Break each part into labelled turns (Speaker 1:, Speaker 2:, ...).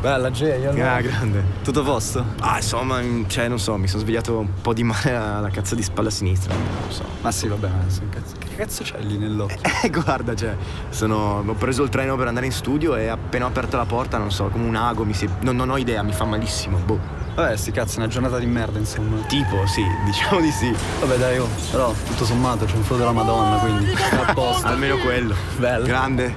Speaker 1: Bella Jay, allora.
Speaker 2: Ah, grande. Tutto a posto? Ah, insomma, cioè, non so, mi sono svegliato un po' di male alla cazzo di spalla sinistra. Non so.
Speaker 1: Ma sì, vabbè, ma che cazzo c'hai lì nell'occhio?
Speaker 2: Guarda, cioè, ho preso il treno per andare in studio e appena ho aperto la porta, non so, come un ago non ho idea, mi fa malissimo, boh.
Speaker 1: Vabbè, sti cazzo, è una giornata di merda, insomma.
Speaker 2: Tipo, sì, diciamo di sì.
Speaker 1: Vabbè, dai, oh, però tutto sommato c'è un flow della Madonna, quindi è a posto.
Speaker 2: Almeno quello.
Speaker 1: Bello.
Speaker 2: Grande.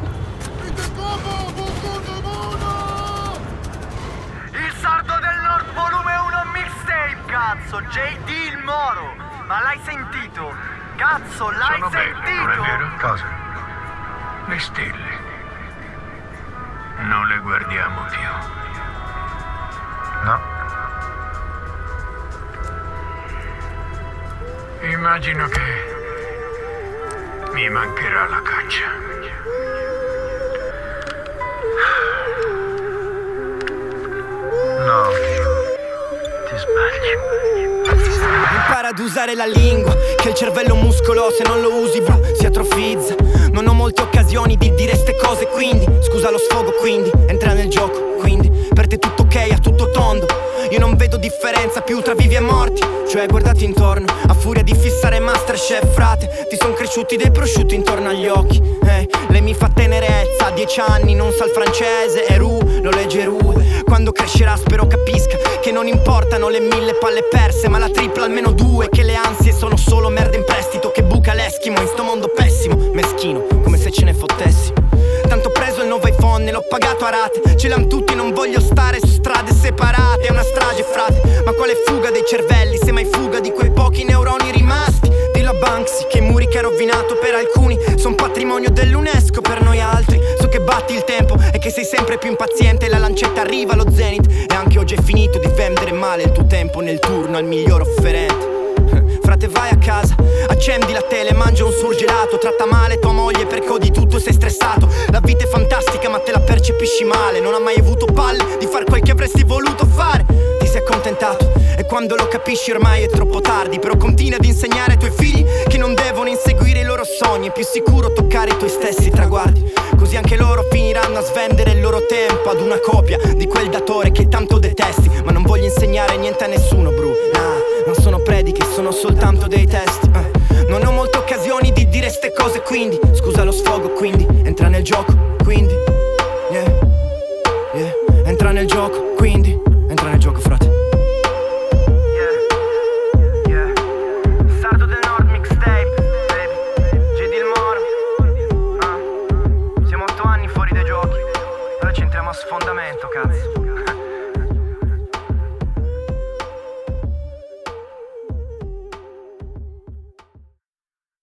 Speaker 3: Il Sardo del Nord volume 1 mixtape, cazzo, JD il Moro. Ma l'hai sentito? Cazzo, l'hai
Speaker 4: Sono
Speaker 3: sentito?
Speaker 4: belle, non è vero? Cosa? Le stelle. Non le guardiamo più. No. Immagino che mi mancherà la caccia. No, ti sbagli.
Speaker 5: Impara ad usare la lingua, che il cervello è un muscolo, se non lo usi si atrofizza. Non ho molte occasioni di dire ste cose, quindi scusa lo sfogo, quindi entra nel gioco, quindi per te tutto ok, a tutto tondo. Io non vedo differenza più tra vivi e morti, cioè guardati intorno, a furia di fissare Masterchef, frate, ti son cresciuti dei prosciutti intorno agli occhi. Lei mi fa tenerezza, a 10 anni non sa il francese, e lo legge quando crescerà spero capisca che non importano le 1000 palle perse, ma la tripla almeno 2, che le ansie sono solo merda in prestito, che buca l'Eskimo in sto mondo pessimo, meschino, come se ce ne fottessimo. Tanto ho preso il nuovo iPhone e l'ho pagato a rate, ce l'han tutti, non voglio stare su strade separate, è una strage frate, ma quale fuga dei cervelli, se mai fuga di quei pochi neuroni rimasti. Dillo a Banksy che i muri che ha rovinato per alcuni son patrimonio dell'UNESCO, per noi altri so che batti il tempo e che sei sempre più impaziente, la lancetta arriva allo zenith e anche oggi è finito di vendere male il tuo tempo nel turno al miglior offerente. Frate, vai a casa, accendi la tele, mangia un surgelato, tratta male tua moglie perché odi tutto e sei stressato. La vita è fantastica ma te la percepisci male, non ha mai avuto palle di far quel che avresti voluto fare. Ti sei accontentato e quando lo capisci ormai è troppo tardi, però continui ad insegnare ai tuoi figli che non devono inseguire i loro sogni, è più sicuro toccare i tuoi stessi traguardi. Così anche loro finiranno a svendere il loro tempo ad una copia di quel datore che tanto detesti. Ma non voglio insegnare niente a nessuno, bro, nah, non sono prediche, sono soltanto dei testi. Non ho molte occasioni di dire ste cose, quindi scusa lo sfogo, quindi entra nel gioco, quindi entra nel gioco, quindi entra nel gioco, frate.
Speaker 3: Sardo del Nord mixtape, baby. JD il Moro. Siamo 8 anni fuori dai giochi, ora ci entriamo a sfondamento, cazzo.